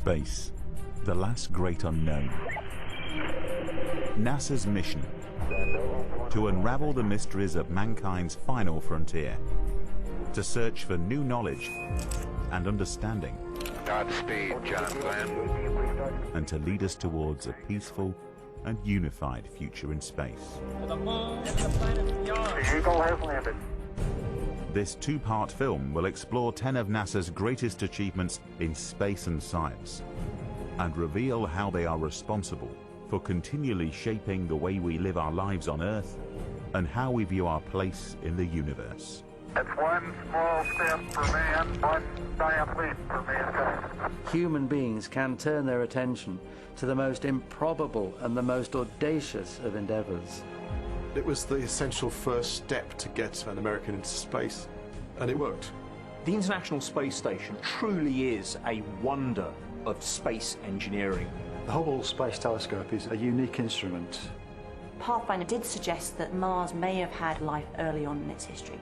Space, the last great unknown. NASA's mission to unravel the mysteries of mankind's final frontier, to search for new knowledge and understanding, Godspeed, John Glenn. and to lead us towards a peaceful and unified future in space. To the moon and the planets beyond. The Eagle has landed. This two-part film will explore 10 of NASA's greatest achievements in space and science, and reveal how they are responsible for continually shaping the way we live our lives on Earth and how we view our place in the universe. It's one small step for man, one giant leap for mankind. Human beings can turn their attention to the most improbable and the most audacious of endeavors. It was the essential first step to get an American into space, and it worked. The International Space Station truly is a wonder of space engineering. The Hubble Space Telescope is a unique instrument. Pathfinder did suggest that Mars may have had life early on in its history.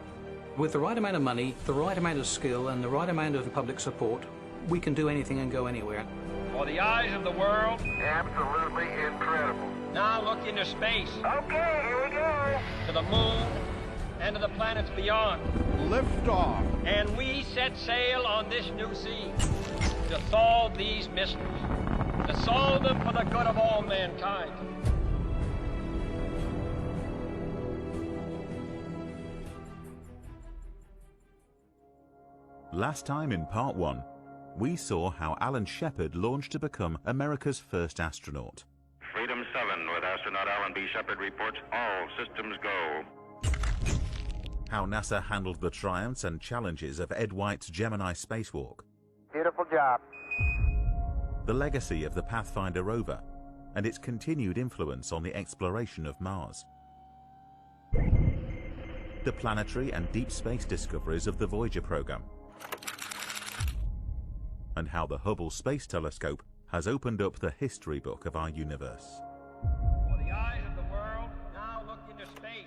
With the right amount of money, the right amount of skill, and the right amount of public support, we can do anything and go anywhere. For the eyes of the world, Absolutely incredible. now look into space, Okay, here we go. to the moon and to the planets beyond. Lift off. And we set sail on this new sea to solve these mysteries, to solve them for the good of all mankind. Last time in part 1, we saw how Alan Shepard launched to become America's first astronaut. Freedom 7 with astronaut Alan B. Shepard reports all systems go. How NASA handled the triumphs and challenges of Ed White's Gemini spacewalk. Beautiful job. The legacy of the Pathfinder rover and its continued influence on the exploration of Mars. The planetary and deep space discoveries of the Voyager program. And how the Hubble Space Telescope has opened up the history book of our universe. For the eyes of the world, now look into space.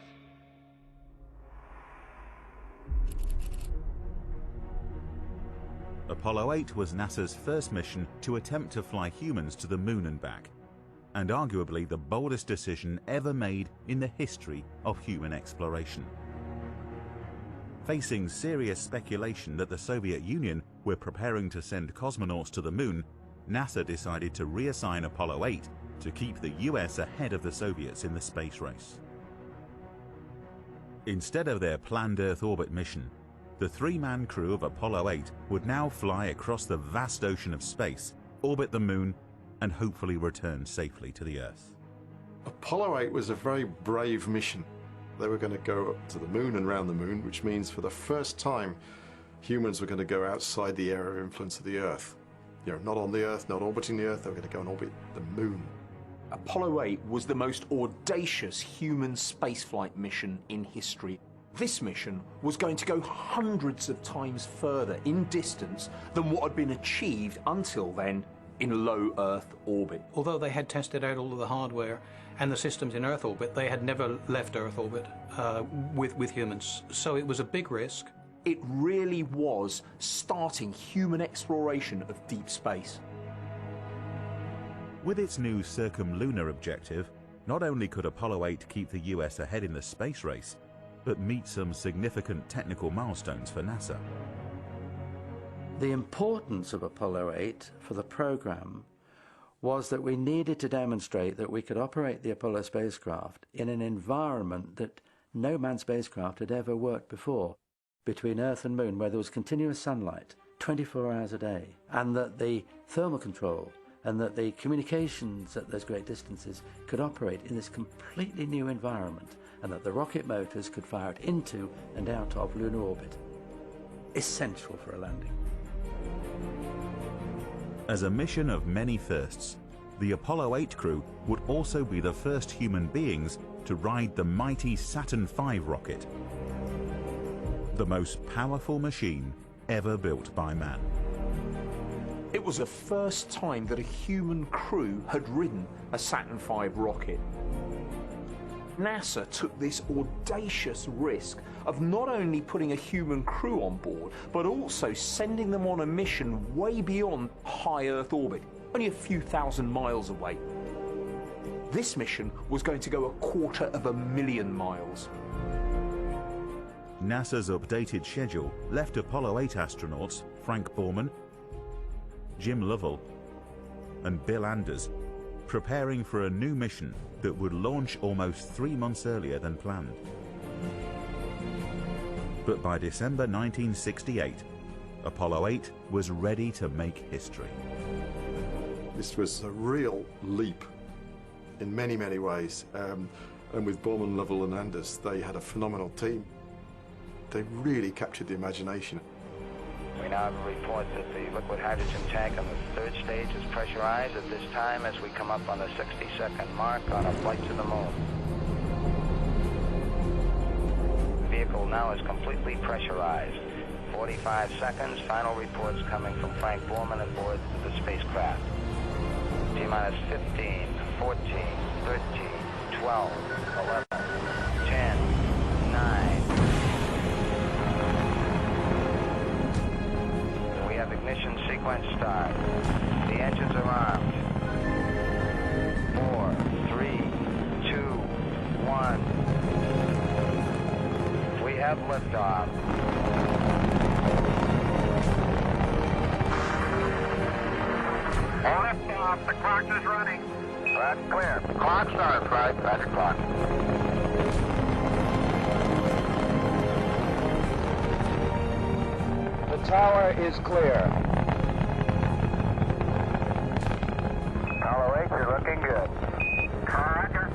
Apollo 8 was NASA's first mission to attempt to fly humans to the moon and back, and arguably the boldest decision ever made in the history of human exploration. Facing serious speculation that the Soviet Union were preparing to send cosmonauts to the moon, NASA decided to reassign Apollo 8 to keep the US ahead of the Soviets in the space race. Instead of their planned Earth orbit mission, the three-man crew of Apollo 8 would now fly across the vast ocean of space, orbit the moon, and hopefully return safely to the Earth. Apollo 8 was a very brave mission. They were going to go up to the moon and round the moon, which means for the first time, humans were going to go outside the area of influence of the Earth. You know, not on the Earth, not orbiting the Earth, they were going to go and orbit the moon. Apollo 8 was the most audacious human spaceflight mission in history. This mission was going to go hundreds of times further in distance than what had been achieved until then in low Earth orbit. Although they had tested out all of the hardware and the systems in Earth orbit, they had never left Earth orbit with humans. So it was a big risk. It really was starting human exploration of deep space. With its new circumlunar objective, not only could Apollo 8 keep the US ahead in the space race, but meet some significant technical milestones for NASA. The importance of Apollo 8 for the program was that we needed to demonstrate that we could operate the Apollo spacecraft in an environment that no manned spacecraft had ever worked before, between Earth and Moon, where there was continuous sunlight 24 hours a day, and that the thermal control and that the communications at those great distances could operate in this completely new environment, and that the rocket motors could fire it into and out of lunar orbit. Essential for a landing. As a mission of many firsts, the Apollo 8 crew would also be the first human beings to ride the mighty Saturn V rocket, the most powerful machine ever built by man. It was the first time that a human crew had ridden a Saturn V rocket. NASA took this audacious risk of not only putting a human crew on board, but also sending them on a mission way beyond high Earth orbit, only a few thousand miles away. This mission was going to go 250,000 miles. NASA's updated schedule left Apollo 8 astronauts Frank Borman, Jim Lovell, and Bill Anders preparing for a new mission that would launch almost 3 months earlier than planned. But by December 1968, Apollo 8 was ready to make history. This was a real leap in many, many ways. And with Borman, Lovell and Anders, they had a phenomenal team. They really captured the imagination. We now have a report that the liquid hydrogen tank on the third stage is pressurized at this time as we come up on the 60-second mark on a flight to the moon. The vehicle now is completely pressurized. 45 seconds, final reports coming from Frank Borman aboard the spacecraft. T-minus 15, 14, 13, 12, 11, 10, 9. We have ignition sequence start. The engines are armed. 4, 3, 2, 1. We have liftoff. Liftoff. The clock is running. That's clear. Clock starts, right? That's clock. The tower is clear. Apollo 8, you're looking good. Roger.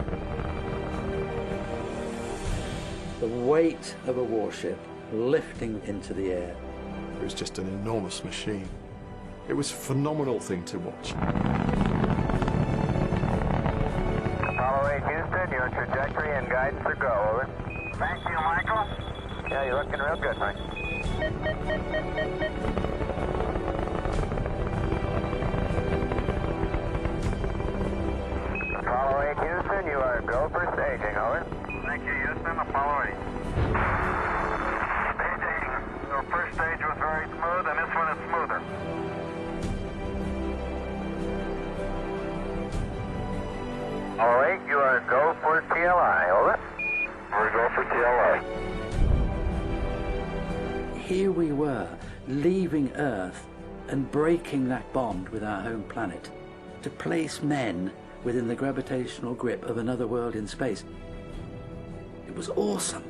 The weight of a warship lifting into the air. It was just an enormous machine. It was a phenomenal thing to watch. Apollo 8, Houston, your trajectory and guidance are go, over. Thank you, Michael. Yeah, you're looking real good, Mike. Apollo 8, Houston, you are go for staging, over. Thank you, Houston. Apollo 8. Staging. The first stage was very smooth, and this one is smoother. Apollo 8, you are go for TLI, over. We're go for TLI. Here we were, leaving Earth and breaking that bond with our home planet to place men within the gravitational grip of another world in space. It was awesome.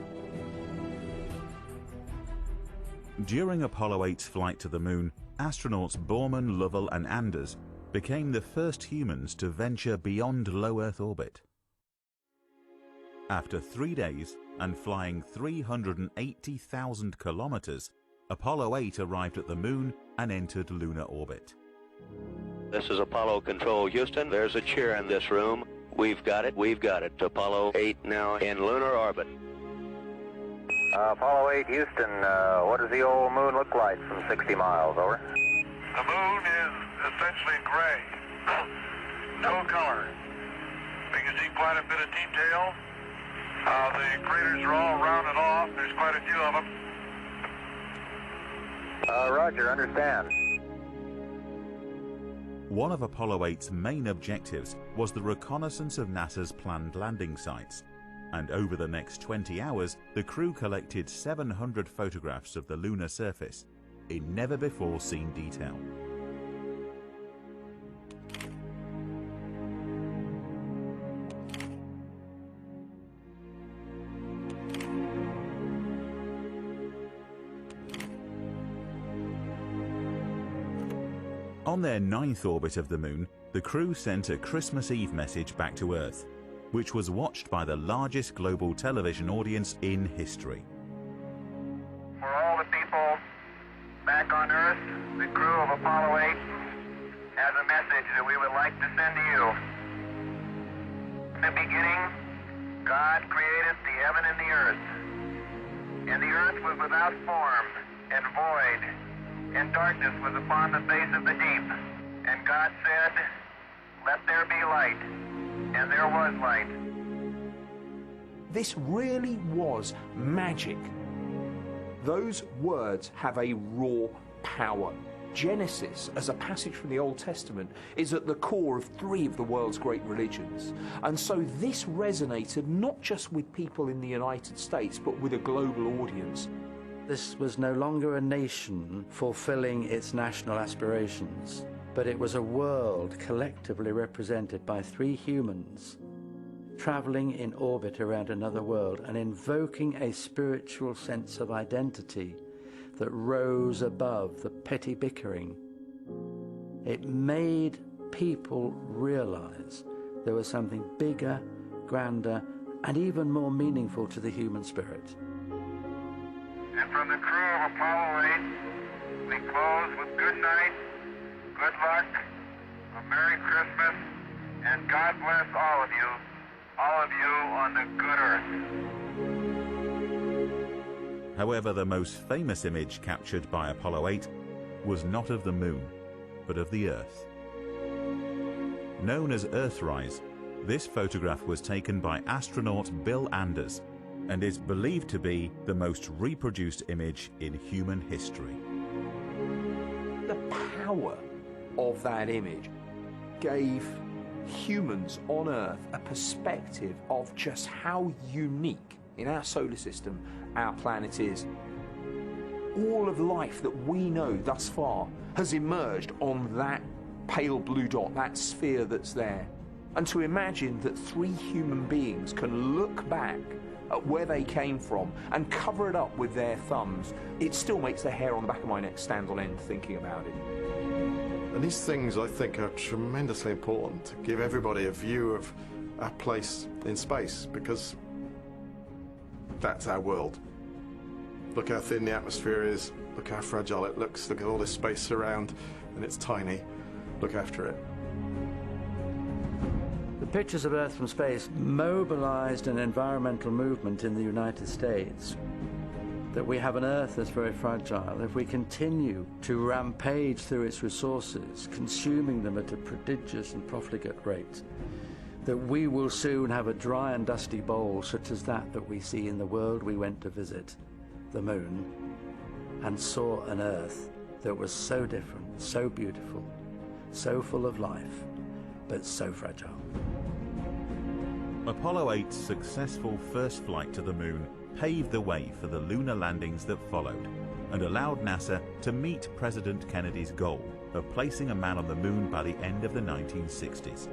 During Apollo 8's flight to the moon, astronauts Borman, Lovell and Anders became the first humans to venture beyond low Earth orbit. After 3 days and flying 380,000 kilometers, Apollo 8 arrived at the moon and entered lunar orbit. This is Apollo Control, Houston. There's a chair in this room. We've got it. We've got it. Apollo 8 now in lunar orbit. Apollo 8, Houston, what does the old moon look like from 60 miles, over? The moon is essentially gray. No color. You can see quite a bit of detail. The craters are all rounded off. There's quite a few of them. Roger, understand. One of Apollo 8's main objectives was the reconnaissance of NASA's planned landing sites, and over the next 20 hours, the crew collected 700 photographs of the lunar surface in never-before-seen detail. On their 9th orbit of the moon, the crew sent a Christmas Eve message back to Earth, which was watched by the largest global television audience in history. For all the people back on Earth, the crew of Apollo 8 has a message that we would like to send to you. In the beginning, God created the heaven and the earth. And the earth was without form and void, and darkness was upon the face of the deep. And God said, "Let there be light." And there was light. This really was magic. Those words have a raw power. Genesis, as a passage from the Old Testament, is at the core of 3 of the world's great religions. And so this resonated not just with people in the United States, but with a global audience. This was no longer a nation fulfilling its national aspirations, but it was a world collectively represented by 3 humans traveling in orbit around another world and invoking a spiritual sense of identity that rose above the petty bickering. It made people realize there was something bigger, grander, and even more meaningful to the human spirit. And from the crew of Apollo 8, we close with good night, good luck, a Merry Christmas, and God bless all of you on the good earth. However, the most famous image captured by Apollo 8 was not of the moon, but of the Earth. Known as Earthrise, this photograph was taken by astronaut Bill Anders and is believed to be the most reproduced image in human history. The power of that image gave humans on Earth a perspective of just how unique in our solar system our planet is. All of life that we know thus far has emerged on that pale blue dot, that sphere that's there. And to imagine that 3 human beings can look back at where they came from and cover it up with their thumbs, it still makes the hair on the back of my neck stand on end thinking about it. And these things, I think, are tremendously important to give everybody a view of our place in space, because that's our world. Look how thin the atmosphere is, look how fragile it looks, look at all this space around, and it's tiny. Look after it. The pictures of Earth from space mobilized an environmental movement in the United States that we have an Earth that's very fragile. If we continue to rampage through its resources, consuming them at a prodigious and profligate rate, that we will soon have a dry and dusty bowl such as that we see in the world we went to visit, the moon, and saw an Earth that was so different, so beautiful, so full of life, but so fragile. Apollo 8's successful first flight to the moon paved the way for the lunar landings that followed and allowed NASA to meet President Kennedy's goal of placing a man on the moon by the end of the 1960s.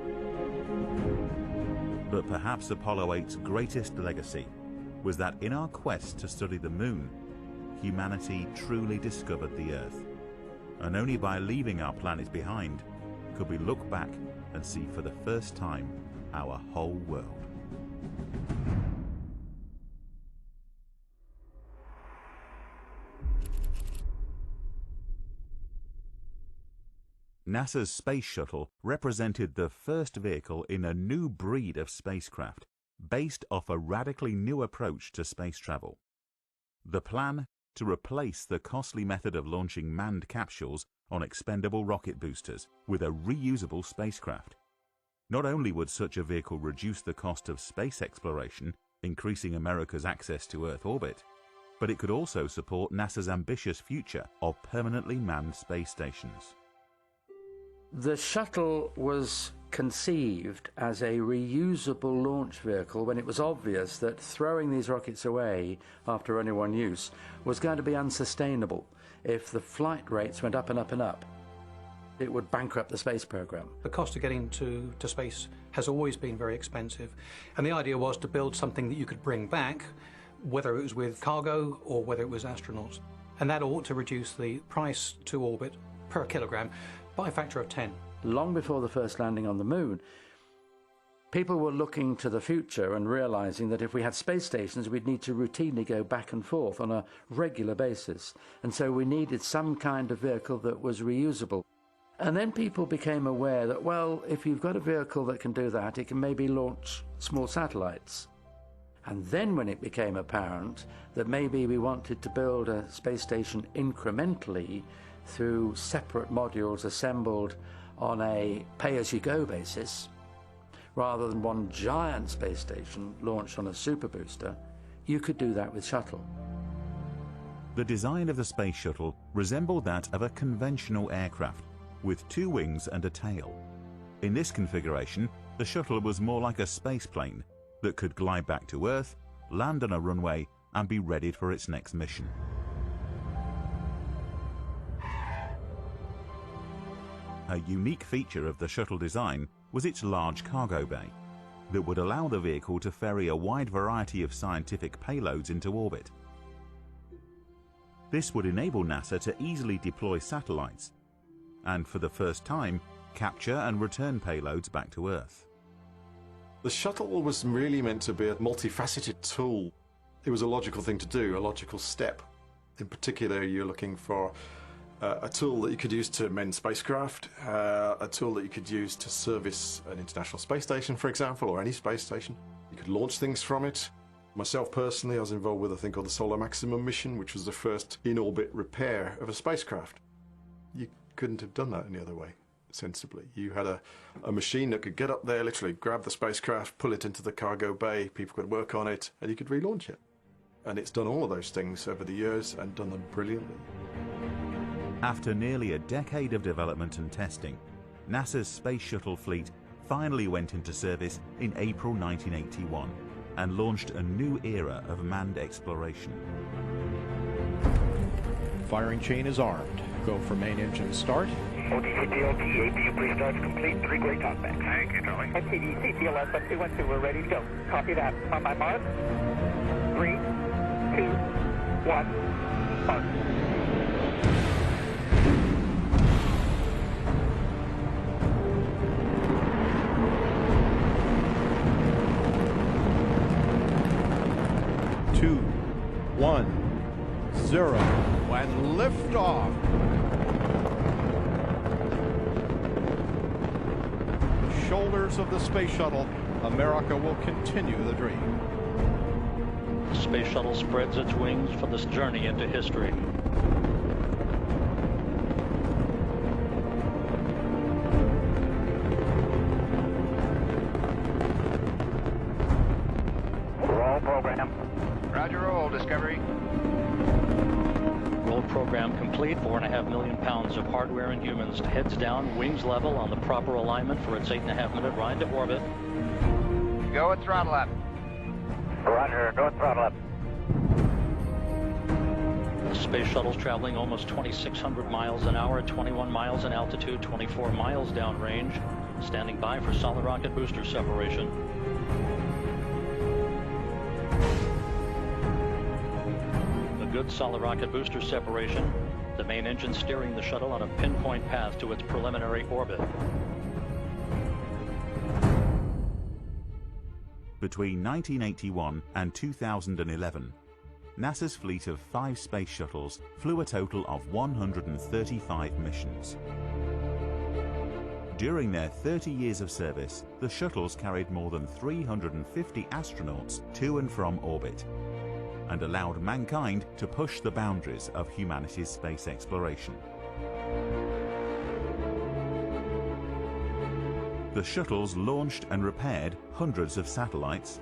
But perhaps Apollo 8's greatest legacy was that in our quest to study the moon, humanity truly discovered the Earth. And only by leaving our planet behind could we look back and see for the first time our whole world. NASA's space shuttle represented the first vehicle in a new breed of spacecraft based off a radically new approach to space travel. The plan to replace the costly method of launching manned capsules on expendable rocket boosters with a reusable spacecraft. Not only would such a vehicle reduce the cost of space exploration, increasing America's access to Earth orbit, but it could also support NASA's ambitious future of permanently manned space stations. The shuttle was conceived as a reusable launch vehicle when it was obvious that throwing these rockets away after only one use was going to be unsustainable. If the flight rates went up and up and up, it would bankrupt the space program. The cost of getting to space has always been very expensive, and the idea was to build something that you could bring back, whether it was with cargo or whether it was astronauts. And that ought to reduce the price to orbit per kilogram by a factor of 10. Long before the first landing on the moon, people were looking to the future and realizing that if we had space stations, we'd need to routinely go back and forth on a regular basis. And so we needed some kind of vehicle that was reusable. And then people became aware that, well, if you've got a vehicle that can do that, it can maybe launch small satellites. And then when it became apparent that maybe we wanted to build a space station incrementally through separate modules assembled on a pay-as-you-go basis, rather than one giant space station launched on a super booster, you could do that with shuttle. The design of the space shuttle resembled that of a conventional aircraft, with 2 wings and a tail. In this configuration, the shuttle was more like a space plane that could glide back to Earth, land on a runway, and be readied for its next mission. A unique feature of the shuttle design was its large cargo bay that would allow the vehicle to ferry a wide variety of scientific payloads into orbit. This would enable NASA to easily deploy satellites and, for the first time, capture and return payloads back to Earth. The shuttle was really meant to be a multifaceted tool. It was a logical thing to do, a logical step. In particular, you're looking for a tool that you could use to mend spacecraft, a tool that you could use to service an international space station, for example, or any space station. You could launch things from it. Myself personally, I was involved with a thing called the Solar Maximum mission, which was the first in-orbit repair of a spacecraft. You couldn't have done that any other way, sensibly. You had a machine that could get up there, literally grab the spacecraft, pull it into the cargo bay, people could work on it, and you could relaunch it. And it's done all of those things over the years and done them brilliantly. After nearly a decade of development and testing, NASA's space shuttle fleet finally went into service in April 1981 and launched a new era of manned exploration. Firing chain is armed. Go for main engine start. OTCTLT, APU pre-start's complete, 3 great talkbacks. Thank you, Charlie. STD, CTLS, 212, we're ready to go. Copy that. On my mark. 3, 2, 1, mark. Two, 1, 0, and lift off. Shoulders of the space shuttle, America will continue the dream. The space shuttle spreads its wings for this journey into history. Roll program. Roger, roll, Discovery. Roll program complete. 4.5 million pounds of hardware and humans. Heads down, wings level on the proper alignment for its 8.5-minute ride to orbit. Go with throttle up. Roger, go with throttle up. The space shuttle's traveling almost 2,600 miles an hour, 21 miles in altitude, 24 miles downrange. Standing by for solid rocket booster separation. A good solid rocket booster separation. The main engine steering the shuttle on a pinpoint path to its preliminary orbit. Between 1981 and 2011, NASA's fleet of 5 space shuttles flew a total of 135 missions. During their 30 years of service, the shuttles carried more than 350 astronauts to and from orbit and allowed mankind to push the boundaries of humanity's space exploration. The shuttles launched and repaired hundreds of satellites,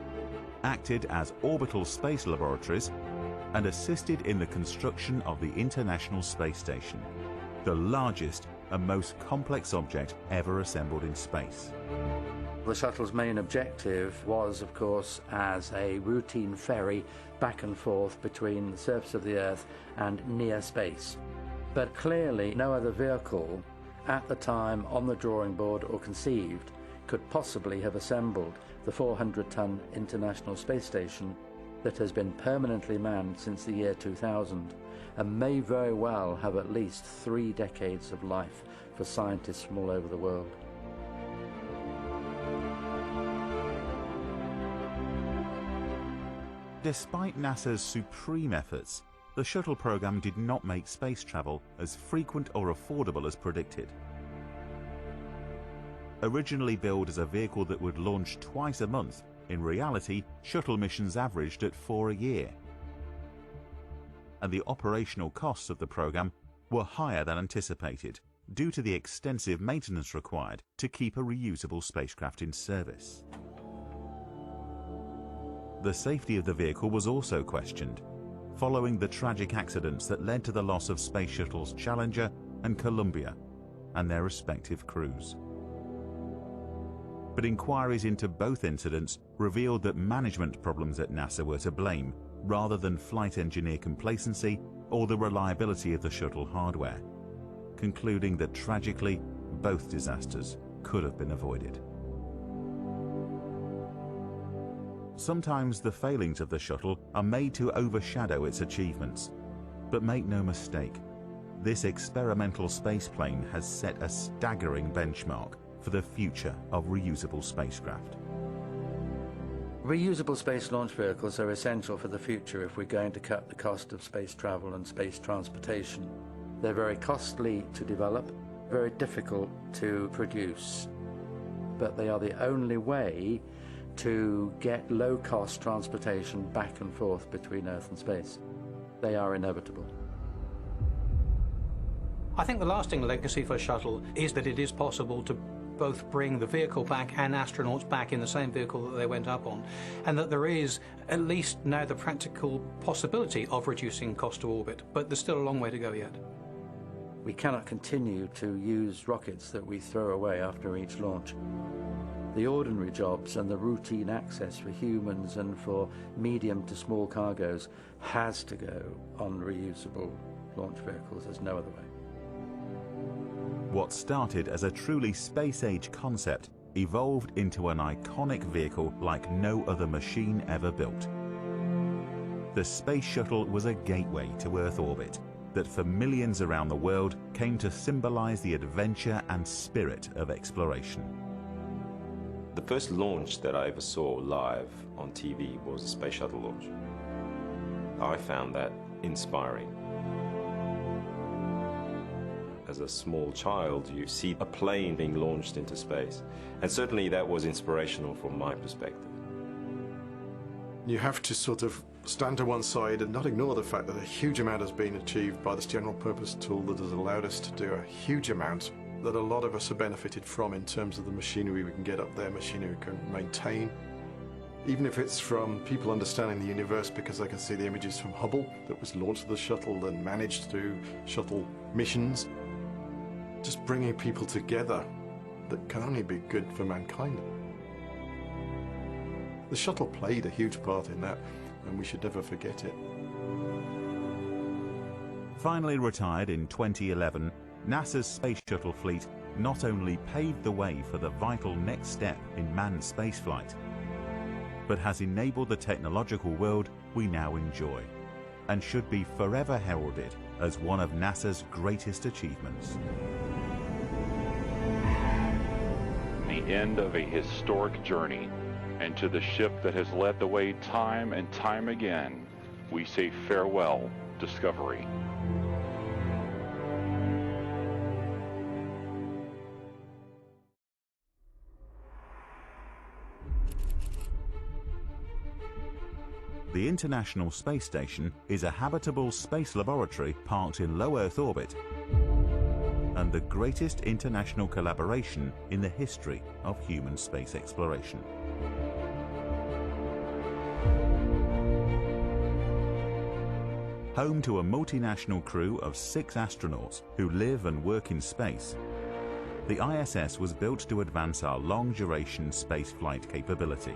acted as orbital space laboratories, and assisted in the construction of the International Space Station, the largest and most complex object ever assembled in space. The shuttle's main objective was, of course, as a routine ferry back and forth between the surface of the Earth and near space. But clearly no other vehicle at the time on the drawing board or conceived could possibly have assembled the 400-ton International Space Station that has been permanently manned since the year 2000 and may very well have at least 3 decades of life for scientists from all over the world. Despite NASA's supreme efforts, the shuttle program did not make space travel as frequent or affordable as predicted. Originally billed as a vehicle that would launch twice a month, in reality, shuttle missions averaged at 4 a year. And the operational costs of the program were higher than anticipated, due to the extensive maintenance required to keep a reusable spacecraft in service. The safety of the vehicle was also questioned, following the tragic accidents that led to the loss of Space Shuttles Challenger and Columbia and their respective crews. But inquiries into both incidents revealed that management problems at NASA were to blame, rather than flight engineer complacency or the reliability of the shuttle hardware, concluding that tragically, both disasters could have been avoided. Sometimes the failings of the shuttle are made to overshadow its achievements, but make no mistake, this experimental spaceplane has set a staggering benchmark for the future of reusable spacecraft. Reusable space launch vehicles are essential for the future if we're going to cut the cost of space travel and space transportation. They're very costly to develop, very difficult to produce, but they are the only way to get low-cost transportation back and forth between Earth and space. They are inevitable. I think the lasting legacy for shuttle is that it is possible to both bring the vehicle back and astronauts back in the same vehicle that they went up on, and that there is at least now the practical possibility of reducing cost to orbit, but there's still a long way to go yet. We cannot continue to use rockets that we throw away after each launch. The ordinary jobs and the routine access for humans and for medium to small cargoes has to go on reusable launch vehicles. There's no other way. What started as a truly space-age concept evolved into an iconic vehicle like no other machine ever built. The Space Shuttle was a gateway to Earth orbit that for millions around the world came to symbolize the adventure and spirit of exploration. The first launch that I ever saw live on TV was a Space Shuttle launch. I found that inspiring. As a small child, you see a plane being launched into space, and certainly that was inspirational from my perspective. You have to sort of stand to one side and not ignore the fact that a huge amount has been achieved by this general purpose tool that has allowed us to do a huge amount that a lot of us have benefited from in terms of the machinery we can get up there, machinery we can maintain. Even if it's from people understanding the universe, because I can see the images from Hubble that was launched with the shuttle and managed through shuttle missions. Just bringing people together that can only be good for mankind. The shuttle played a huge part in that, and we should never forget it. Finally retired in 2011, NASA's Space Shuttle fleet not only paved the way for the vital next step in manned spaceflight, but has enabled the technological world we now enjoy, and should be forever heralded as one of NASA's greatest achievements. The end of a historic journey, and to the ship that has led the way time and time again, we say farewell, Discovery. The International Space Station is a habitable space laboratory parked in low Earth orbit and the greatest international collaboration in the history of human space exploration. Home to a multinational crew of 6 astronauts who live and work in space, the ISS was built to advance our long-duration spaceflight capability.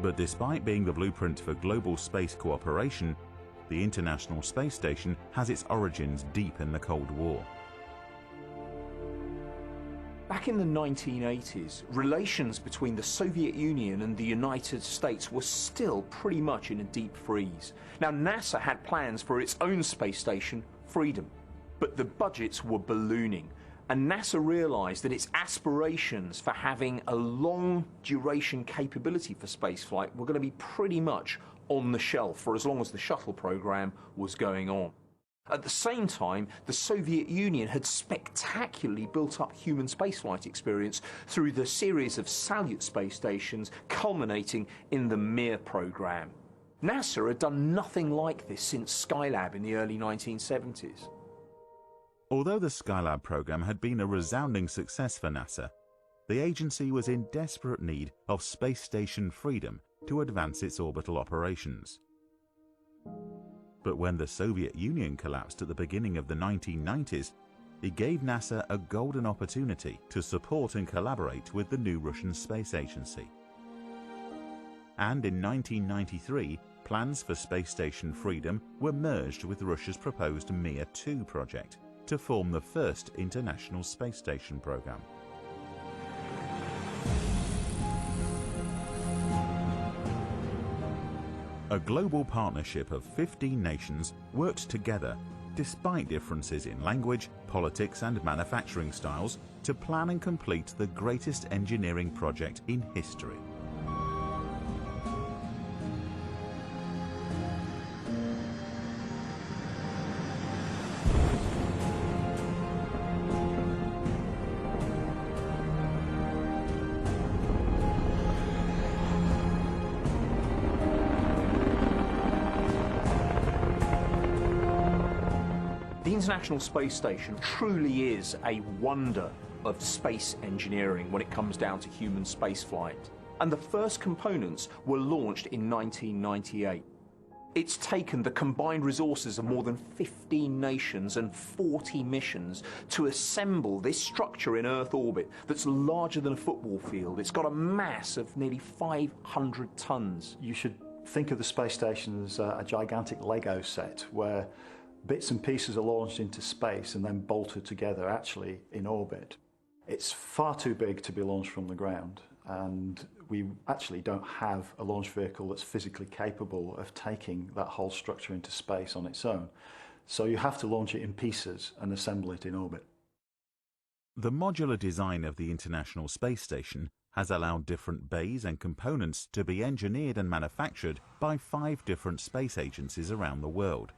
But despite being the blueprint for global space cooperation, the International Space Station has its origins deep in the Cold War. Back in the 1980s, relations between the Soviet Union and the United States were still pretty much in a deep freeze. Now, NASA had plans for its own space station, Freedom, but the budgets were ballooning. And NASA realized that its aspirations for having a long-duration capability for spaceflight were going to be pretty much on the shelf for as long as the shuttle program was going on. At the same time, the Soviet Union had spectacularly built up human spaceflight experience through the series of Salyut space stations culminating in the Mir program. NASA had done nothing like this since Skylab in the early 1970s. Although the Skylab program had been a resounding success for NASA, the agency was in desperate need of space station freedom to advance its orbital operations. But when the Soviet Union collapsed at the beginning of the 1990s, it gave NASA a golden opportunity to support and collaborate with the new Russian space agency. And in 1993, plans for space station freedom were merged with Russia's proposed Mir-2 project to form the first international space station program. A global partnership of 15 nations worked together, despite differences in language, politics and manufacturing styles, to plan and complete the greatest engineering project in history. The International Space Station truly is a wonder of space engineering when it comes down to human spaceflight. And the first components were launched in 1998. It's taken the combined resources of more than 15 nations and 40 missions to assemble this structure in Earth orbit that's larger than a football field. It's got a mass of nearly 500 tons. You should think of the space station as a gigantic Lego set where bits and pieces are launched into space and then bolted together actually in orbit. It's far too big to be launched from the ground, and we actually don't have a launch vehicle that's physically capable of taking that whole structure into space on its own. So you have to launch it in pieces and assemble it in orbit. The modular design of the International Space Station has allowed different bays and components to be engineered and manufactured by 5 different space agencies around the world.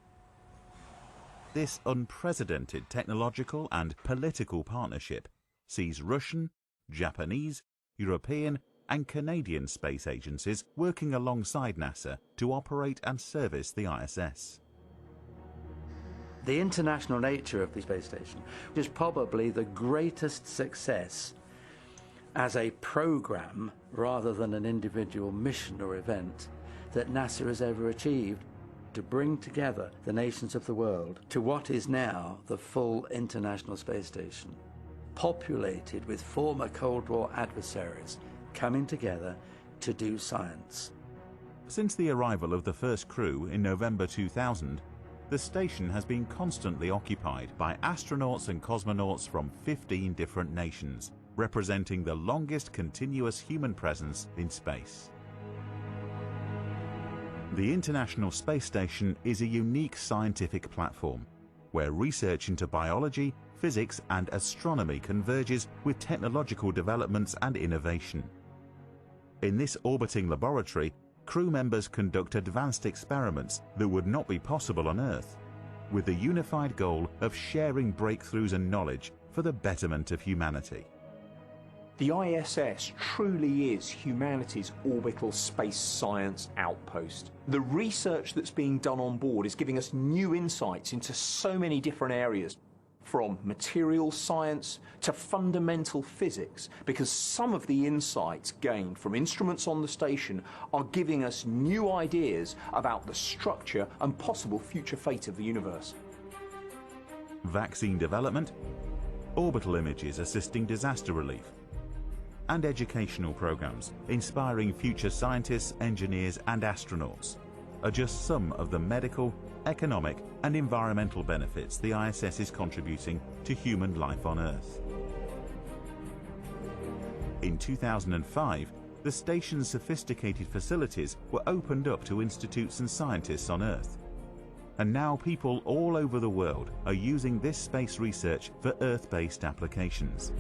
This unprecedented technological and political partnership sees Russian, Japanese, European and Canadian space agencies working alongside NASA to operate and service the ISS. The international nature of the space station is probably the greatest success as a program rather than an individual mission or event that NASA has ever achieved, to bring together the nations of the world to what is now the full International Space Station, populated with former Cold War adversaries coming together to do science. Since the arrival of the first crew in November 2000, the station has been constantly occupied by astronauts and cosmonauts from 15 different nations, representing the longest continuous human presence in space. The International Space Station is a unique scientific platform where research into biology, physics and astronomy converges with technological developments and innovation. In this orbiting laboratory, crew members conduct advanced experiments that would not be possible on Earth, with the unified goal of sharing breakthroughs and knowledge for the betterment of humanity. The ISS truly is humanity's orbital space science outpost. The research that's being done on board is giving us new insights into so many different areas, from material science to fundamental physics, because some of the insights gained from instruments on the station are giving us new ideas about the structure and possible future fate of the universe. Vaccine development, orbital images assisting disaster relief, and educational programs inspiring future scientists, engineers and astronauts are just some of the medical, economic and environmental benefits the ISS is contributing to human life on Earth. In 2005, the station's sophisticated facilities were opened up to institutes and scientists on Earth. And now people all over the world are using this space research for Earth-based applications.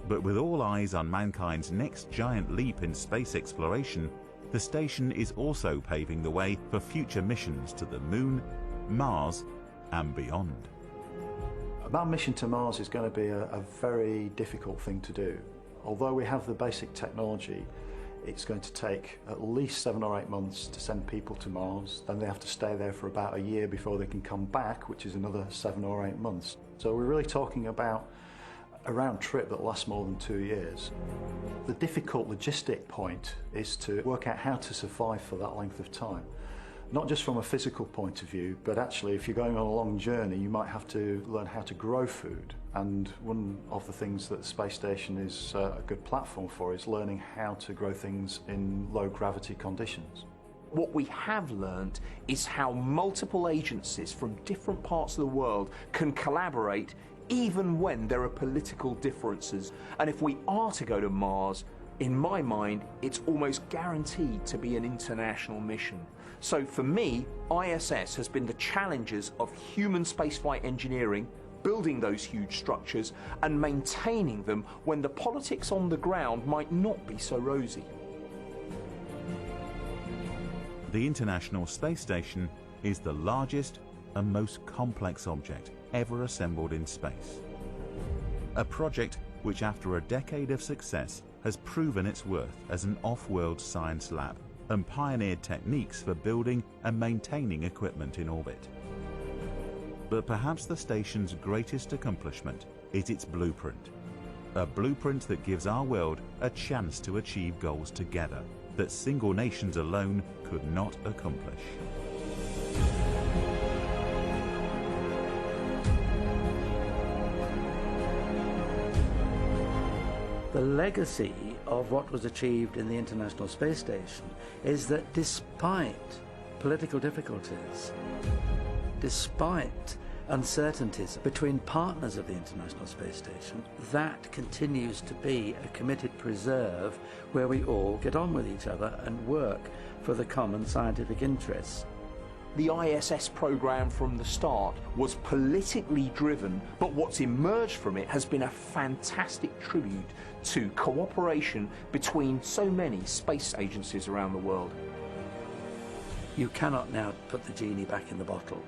But with all eyes on mankind's next giant leap in space exploration, the station is also paving the way for future missions to the Moon, Mars, and beyond. A manned mission to Mars is going to be a very difficult thing to do. Although we have the basic technology, It's going to take at least 7 or 8 months to send people to Mars. Then they have to stay there for about a year before they can come back, which is another 7 or 8 months. So we're really talking about a round trip that lasts more than 2 years. The difficult logistic point is to work out how to survive for that length of time. Not just from a physical point of view, but actually if you're going on a long journey, you might have to learn how to grow food. And one of the things that the space station is a good platform for is learning how to grow things in low gravity conditions. What we have learned is how multiple agencies from different parts of the world can collaborate even when there are political differences. And if we are to go to Mars, in my mind, it's almost guaranteed to be an international mission. So for me, ISS has been the challenges of human spaceflight engineering, building those huge structures and maintaining them when the politics on the ground might not be so rosy. The International Space Station is the largest and most complex object ever assembled in space. A project which, after a decade of success, has proven its worth as an off-world science lab and pioneered techniques for building and maintaining equipment in orbit. But perhaps the station's greatest accomplishment is its blueprint. A blueprint that gives our world a chance to achieve goals together that single nations alone could not accomplish. The legacy of what was achieved in the International Space Station is that despite political difficulties, despite uncertainties between partners of the International Space Station, that continues to be a committed preserve where we all get on with each other and work for the common scientific interests. The ISS program from the start was politically driven, but what's emerged from it has been a fantastic tribute to cooperation between so many space agencies around the world. You cannot now put the genie back in the bottle.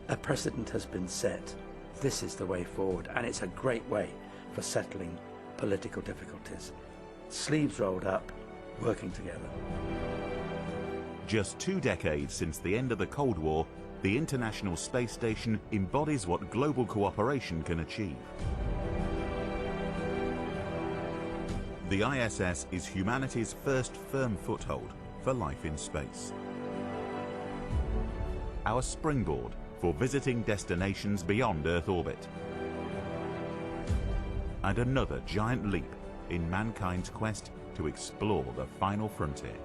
A precedent has been set. This is the way forward, and it's a great way for settling political difficulties. Sleeves rolled up, working together. Just 2 decades since the end of the Cold War, the International Space Station embodies what global cooperation can achieve. The ISS is humanity's first firm foothold for life in space. Our springboard for visiting destinations beyond Earth orbit. And another giant leap in mankind's quest to explore the final frontier.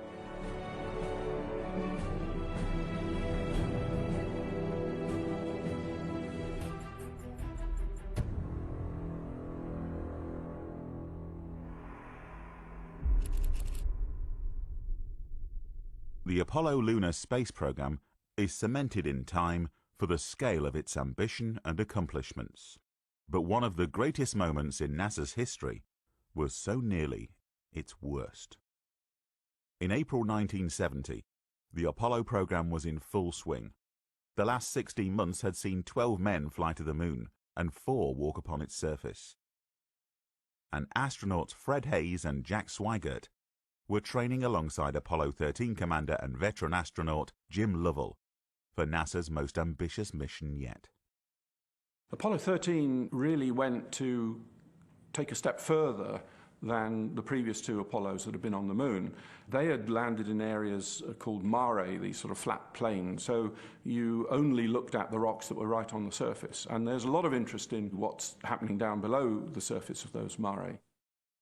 The Apollo lunar space program is cemented in time for the scale of its ambition and accomplishments. But one of the greatest moments in NASA's history was so nearly its worst. In April 1970, the Apollo program was in full swing. The last 16 months had seen 12 men fly to the moon and 4 walk upon its surface. And astronauts Fred Hayes and Jack Swigert were training alongside Apollo 13 commander and veteran astronaut Jim Lovell for NASA's most ambitious mission yet. Apollo 13 really went to take a step further than the previous 2 Apollos that had been on the moon. They had landed in areas called mare, these sort of flat plains, so you only looked at the rocks that were right on the surface. And there's a lot of interest in what's happening down below the surface of those mare.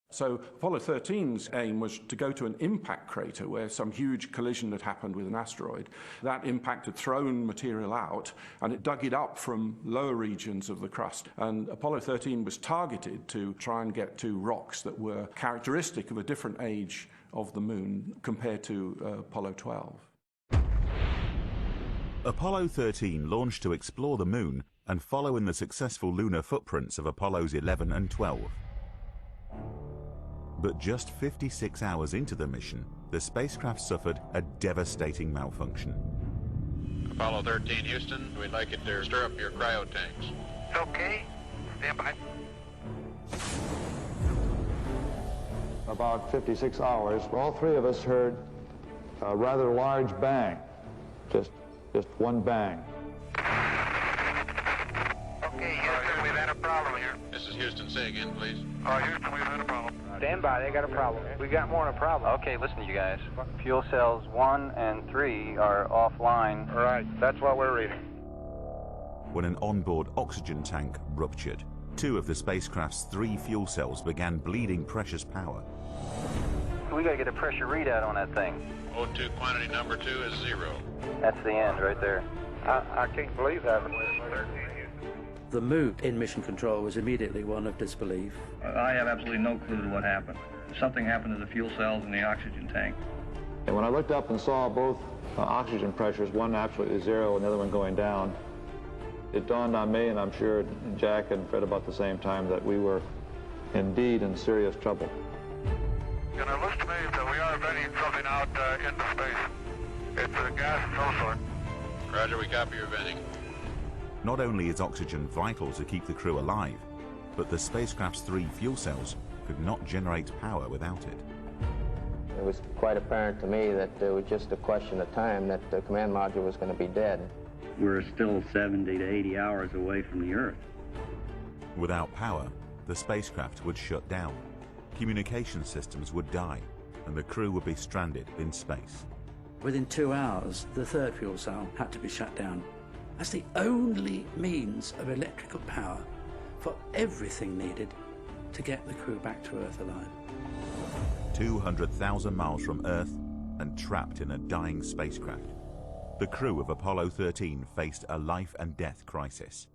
So Apollo 13's aim was to go to an impact crater where some huge collision had happened with an asteroid. That impact had thrown material out, and it dug it up from lower regions of the crust. And Apollo 13 was targeted to try and get to rocks that were characteristic of a different age of the moon compared to Apollo 12. Apollo 13 launched to explore the moon and follow in the successful lunar footprints of Apollos 11 and 12. But just 56 hours into the mission, the spacecraft suffered a devastating malfunction. Apollo 13, Houston, we'd like you to stir up your cryo tanks. Okay. Stand by. A about 56 hours, all three of us heard a rather large bang, just one bang. Okay, Houston, we've had a problem here. This is Houston. Say again, please. Houston, we've had a problem. Stand by, they got a problem. We got more than a problem. Okay, listen, you guys. Fuel cells 1 and 3 are offline. All right, that's what we're reading. When an onboard oxygen tank ruptured, 2 of the spacecraft's 3 fuel cells began bleeding precious power. We gotta get a pressure readout on that thing. O2 quantity number 2 is 0. That's the end right there. I can't believe that. The mood in mission control was immediately one of disbelief. I have absolutely no clue to what happened. Something happened to the fuel cells in the oxygen tank. And when I looked up and saw both oxygen pressures, one absolutely 0 and the other one going down, it dawned on me, and I'm sure Jack and Fred about the same time, that we were indeed in serious trouble. It looks to me that we are venting something out into space. It's a gas of some sort. Roger, we copy your venting. Not only is oxygen vital to keep the crew alive, but the spacecraft's 3 fuel cells could not generate power without it. It was quite apparent to me that it was just a question of time that the command module was going to be dead. We're still 70 to 80 hours away from the Earth. Without power, the spacecraft would shut down. Communication systems would die, and the crew would be stranded in space. Within 2 hours, the 3rd fuel cell had to be shut down. That's the only means of electrical power for everything needed to get the crew back to Earth alive. 200,000 miles from Earth and trapped in a dying spacecraft, the crew of Apollo 13 faced a life and death crisis.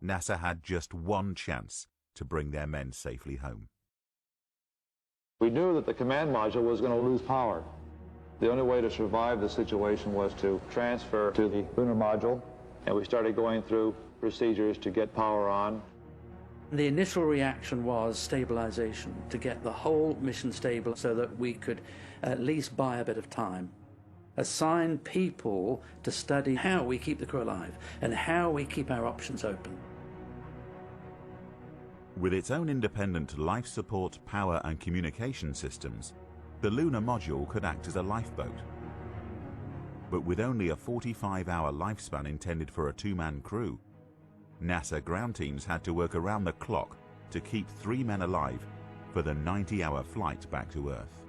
NASA had just one chance to bring their men safely home. We knew that the command module was going to lose power. The only way to survive the situation was to transfer to the lunar module, and we started going through procedures to get power on. The initial reaction was stabilization, to get the whole mission stable so that we could at least buy a bit of time. Assign people to study how we keep the crew alive and how we keep our options open. With its own independent life support, power and communication systems, the lunar module could act as a lifeboat. But with only a 45-hour lifespan intended for a 2-man crew, NASA ground teams had to work around the clock to keep 3 men alive for the 90-hour flight back to Earth.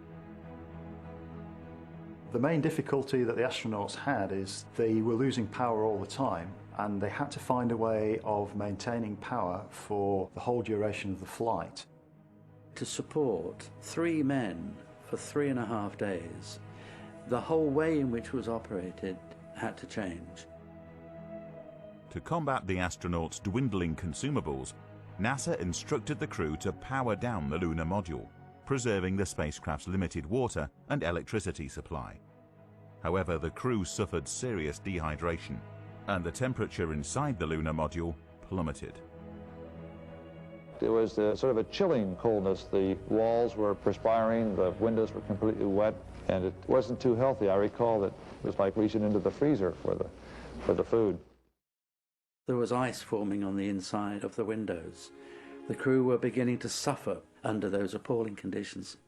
The main difficulty that the astronauts had is they were losing power all the time, and they had to find a way of maintaining power for the whole duration of the flight. To support 3 men for 3.5 days, the whole way in which it was operated had to change. To combat the astronauts' dwindling consumables, NASA instructed the crew to power down the lunar module, preserving the spacecraft's limited water and electricity supply. However, the crew suffered serious dehydration, and the temperature inside the lunar module plummeted. It was sort of a chilling coldness. The walls were perspiring, the windows were completely wet, and it wasn't too healthy. I recall that it was like reaching into the freezer for the food. There was ice forming on the inside of the windows. The crew were beginning to suffer under those appalling conditions.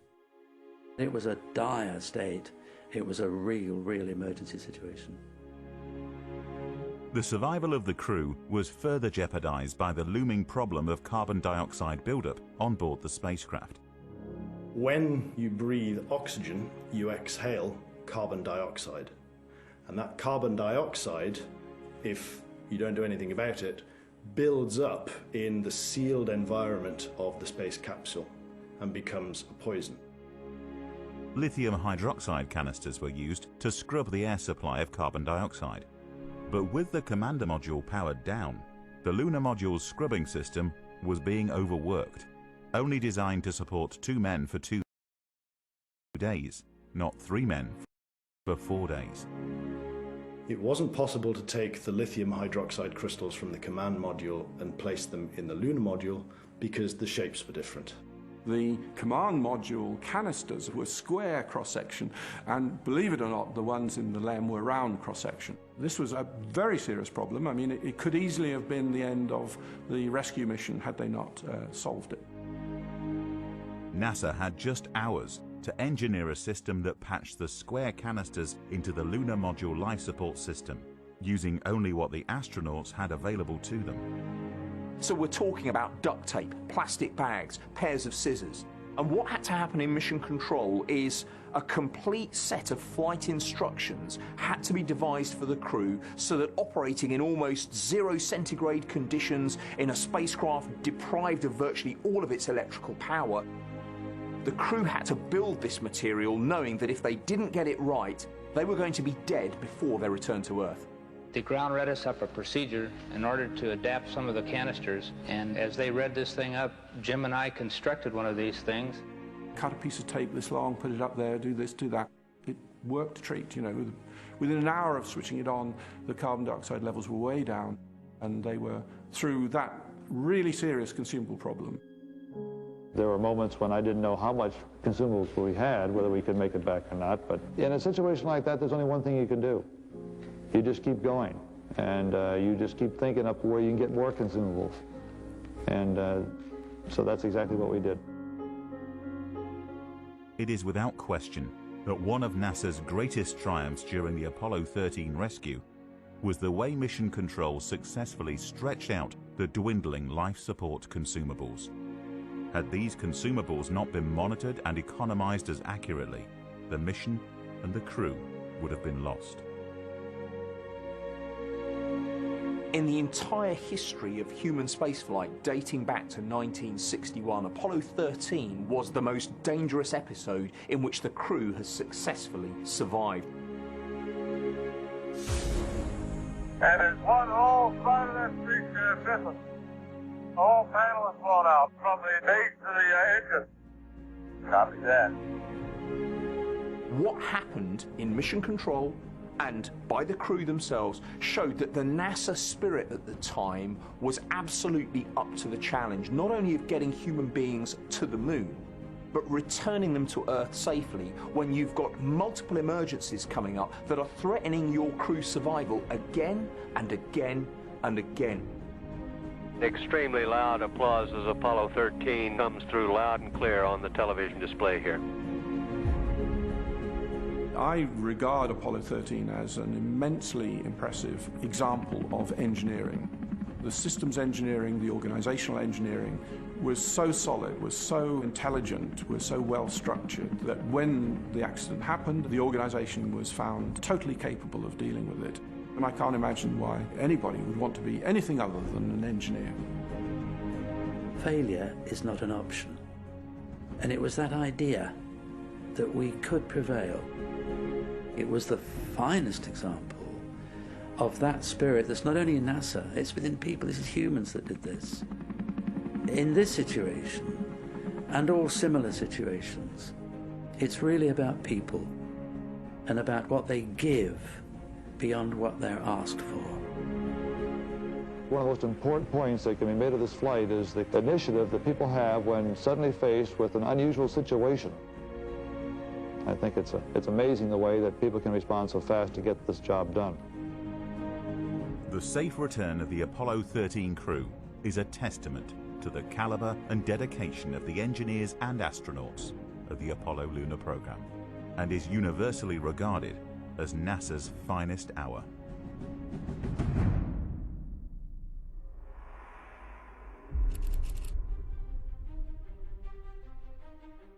It was a dire state. It was a real emergency situation. The survival of the crew was further jeopardized by the looming problem of carbon dioxide buildup on board the spacecraft. When you breathe oxygen, you exhale carbon dioxide. And that carbon dioxide, if you don't do anything about it, builds up in the sealed environment of the space capsule and becomes a poison. Lithium hydroxide canisters were used to scrub the air supply of carbon dioxide. But with the commander module powered down, the lunar module's scrubbing system was being overworked, only designed to support 2 men for 2 days, not 3 men for 4 days. It wasn't possible to take the lithium hydroxide crystals from the command module and place them in the lunar module because the shapes were different. The command module canisters were square cross-section, and believe it or not, the ones in the LEM were round cross-section. This was a very serious problem. I mean, it could easily have been the end of the rescue mission had they not solved it. NASA had just hours to engineer a system that patched the square canisters into the lunar module life support system, using only what the astronauts had available to them. So we're talking about duct tape, plastic bags, pairs of scissors. And what had to happen in mission control is a complete set of flight instructions had to be devised for the crew so that operating in almost 0 centigrade conditions in a spacecraft deprived of virtually all of its electrical power, the crew had to build this material knowing that if they didn't get it right, they were going to be dead before they returned to Earth. The ground read us up a procedure in order to adapt some of the canisters, and as they read this thing up, Jim and I constructed one of these things. Cut a piece of tape this long, put it up there, do this, do that. It worked a treat, you know. Within an hour of switching it on, the carbon dioxide levels were way down, and they were through that really serious consumable problem. There were moments when I didn't know how much consumables we had, whether we could make it back or not, but in a situation like that, there's only one thing you can do. You just keep going, and you just keep thinking up where you can get more consumables. And so that's exactly what we did. It is without question that one of NASA's greatest triumphs during the Apollo 13 rescue was the way Mission Control successfully stretched out the dwindling life support consumables. Had these consumables not been monitored and economized as accurately, the mission and the crew would have been lost. In the entire history of human spaceflight dating back to 1961, Apollo 13 was the most dangerous episode in which the crew has successfully survived. And there's one whole side of that spaceship missing. The whole panel is blown out from the base to the engine. Copy that. What happened in Mission Control and by the crew themselves showed that the NASA spirit at the time was absolutely up to the challenge, not only of getting human beings to the moon, but returning them to Earth safely when you've got multiple emergencies coming up that are threatening your crew's survival again and again and again. Extremely loud applause as Apollo 13 comes through loud and clear on the television display here. I regard Apollo 13 as an immensely impressive example of engineering. The systems engineering, the organizational engineering was so solid, was so intelligent, was so well structured that when the accident happened, the organization was found totally capable of dealing with it. And I can't imagine why anybody would want to be anything other than an engineer. Failure is not an option. And it was that idea that we could prevail. It was the finest example of that spirit that's not only in NASA, it's within people, this is humans that did this. In this situation, and all similar situations, it's really about people and about what they give beyond what they're asked for. One of the most important points that can be made of this flight is the initiative that people have when suddenly faced with an unusual situation. I think it's amazing the way that people can respond so fast to get this job done. The safe return of the Apollo 13 crew is a testament to the caliber and dedication of the engineers and astronauts of the Apollo lunar program, and is universally regarded as NASA's finest hour.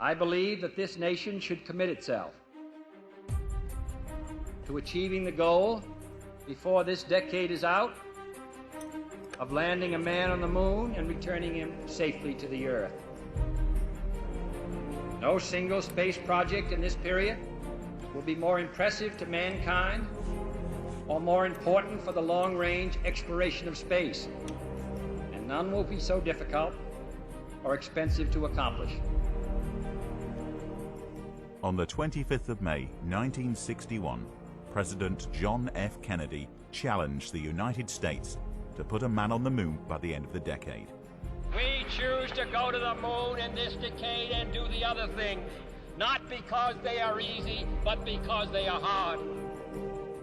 I believe that this nation should commit itself to achieving the goal before this decade is out of landing a man on the moon and returning him safely to the Earth. No single space project in this period will be more impressive to mankind or more important for the long-range exploration of space, and none will be so difficult or expensive to accomplish. On the 25th of May, 1961, President John F. Kennedy challenged the United States to put a man on the moon by the end of the decade. We choose to go to the moon in this decade and do the other things, not because they are easy, but because they are hard.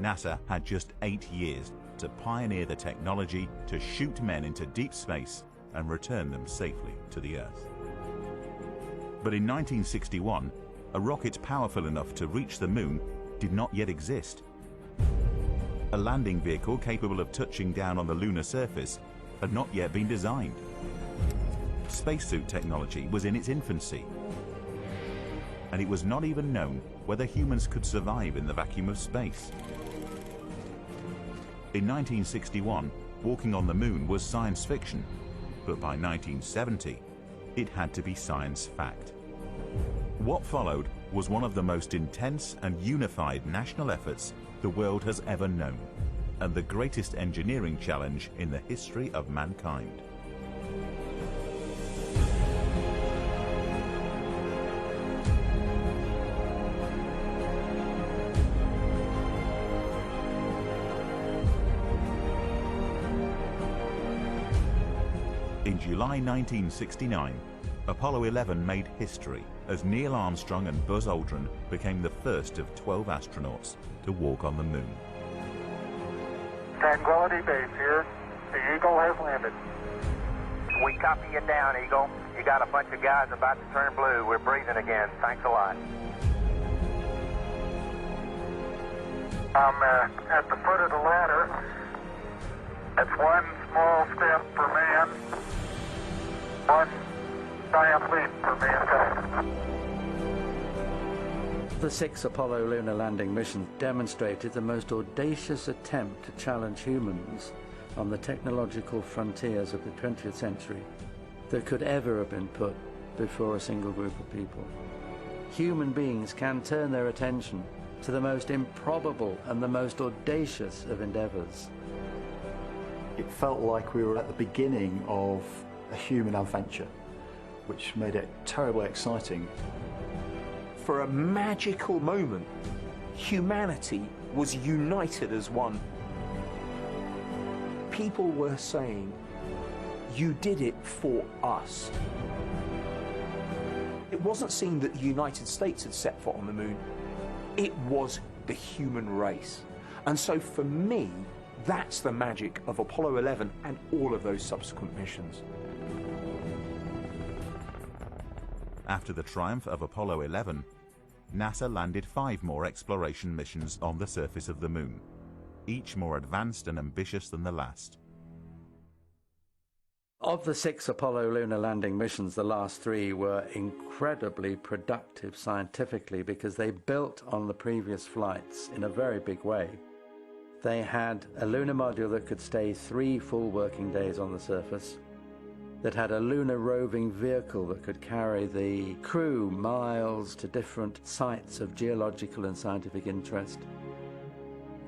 NASA had just 8 years to pioneer the technology to shoot men into deep space and return them safely to the Earth. But in 1961, a rocket powerful enough to reach the moon did not yet exist. A landing vehicle capable of touching down on the lunar surface had not yet been designed. Spacesuit technology was in its infancy, and it was not even known whether humans could survive in the vacuum of space. In 1961, walking on the moon was science fiction, but by 1970, it had to be science fact. What followed was one of the most intense and unified national efforts the world has ever known, and the greatest engineering challenge in the history of mankind. In July 1969, Apollo 11 made history as Neil Armstrong and Buzz Aldrin became the first of 12 astronauts to walk on the moon. Tranquility Base here. The Eagle has landed. We copy you down, Eagle. You got a bunch of guys about to turn blue. We're breathing again. Thanks a lot. I'm at the foot of the ladder. That's one small step for man, one giant leap for mankind. The 6 Apollo lunar landing missions demonstrated the most audacious attempt to challenge humans on the technological frontiers of the 20th century that could ever have been put before a single group of people. Human beings can turn their attention to the most improbable and the most audacious of endeavors. It felt like we were at the beginning of a human adventure, which made it terribly exciting. For a magical moment, humanity was united as one. People were saying, "You did it for us." It wasn't seen that the United States had set foot on the moon. It was the human race. And so for me, that's the magic of Apollo 11 and all of those subsequent missions. After the triumph of Apollo 11, NASA landed 5 more exploration missions on the surface of the moon, each more advanced and ambitious than the last. Of the 6 Apollo lunar landing missions, the last 3 were incredibly productive scientifically because they built on the previous flights in a very big way. They had a lunar module that could stay 3 full working days on the surface, that had a lunar roving vehicle that could carry the crew miles to different sites of geological and scientific interest.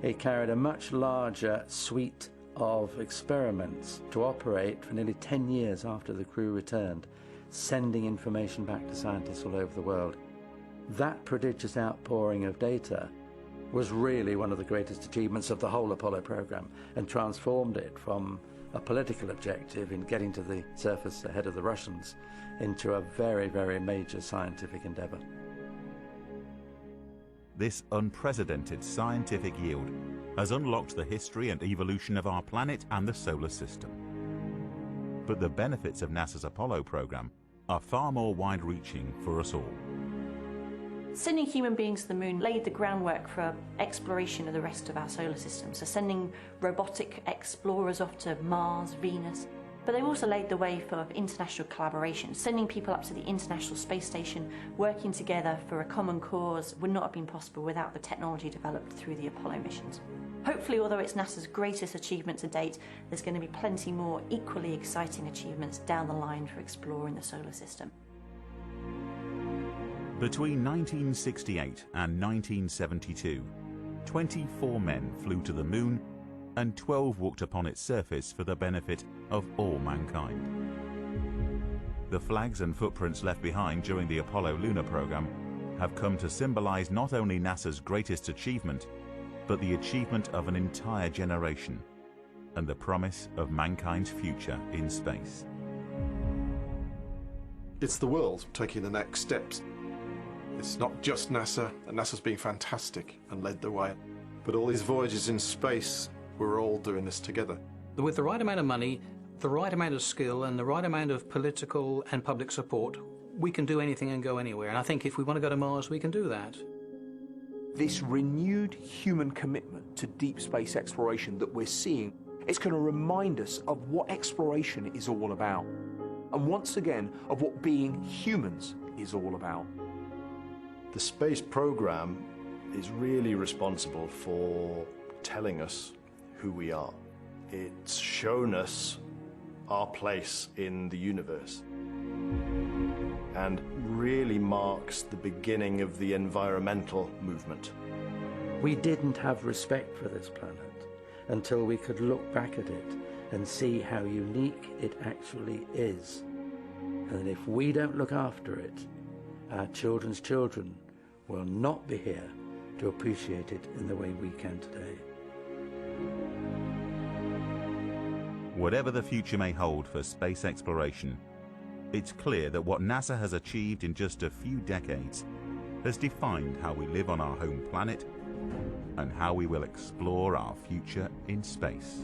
It carried a much larger suite of experiments to operate for nearly 10 years after the crew returned, sending information back to scientists all over the world. That prodigious outpouring of data was really one of the greatest achievements of the whole Apollo program and transformed it from a political objective in getting to the surface ahead of the Russians into a very, very major scientific endeavor. This unprecedented scientific yield has unlocked the history and evolution of our planet and the solar system. But the benefits of NASA's Apollo program are far more wide-reaching for us all. Sending human beings to the moon laid the groundwork for exploration of the rest of our solar system, so sending robotic explorers off to Mars, Venus, but they also laid the way for international collaboration. Sending people up to the International Space Station, working together for a common cause would not have been possible without the technology developed through the Apollo missions. Hopefully, although it's NASA's greatest achievement to date, there's going to be plenty more equally exciting achievements down the line for exploring the solar system. Between 1968 and 1972, 24 men flew to the moon and 12 walked upon its surface for the benefit of all mankind. The flags and footprints left behind during the Apollo lunar program have come to symbolize not only NASA's greatest achievement, but the achievement of an entire generation and the promise of mankind's future in space. It's the world taking the next steps. It's not just NASA, and NASA's been fantastic and led the way, but all these voyages in space, we're all doing this together. With the right amount of money, the right amount of skill, and the right amount of political and public support, we can do anything and go anywhere. And I think if we want to go to Mars, we can do that. This renewed human commitment to deep space exploration that we're seeing, it's going to remind us of what exploration is all about. And once again, of what being humans is all about. The space program is really responsible for telling us who we are. It's shown us our place in the universe and really marks the beginning of the environmental movement. We didn't have respect for this planet until we could look back at it and see how unique it actually is. And if we don't look after it, our children's children will not be here to appreciate it in the way we can today. Whatever the future may hold for space exploration, it's clear that what NASA has achieved in just a few decades has defined how we live on our home planet and how we will explore our future in space.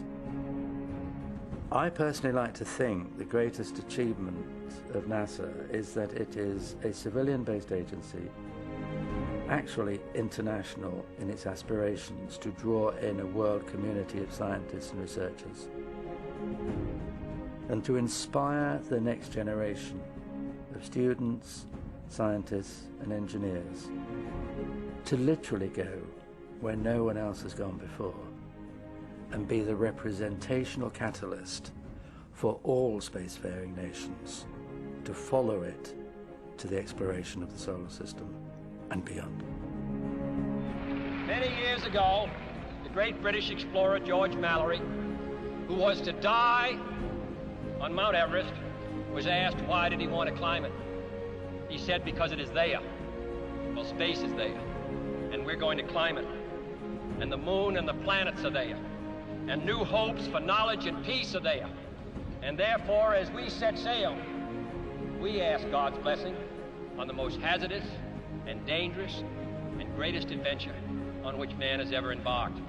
I personally like to think the greatest achievement of NASA is that it is a civilian-based agency, actually international in its aspirations to draw in a world community of scientists and researchers, and to inspire the next generation of students, scientists and engineers to literally go where no one else has gone before and be the representational catalyst for all spacefaring nations to follow it to the exploration of the solar system and beyond. Many years ago, the great British explorer George Mallory, who was to die on Mount Everest, was asked why did he want to climb it. He said, because it is there. Well, space is there, and we're going to climb it. And the moon and the planets are there. And new hopes for knowledge and peace are there. And therefore, as we set sail, we ask God's blessing on the most hazardous and dangerous and greatest adventure on which man has ever embarked.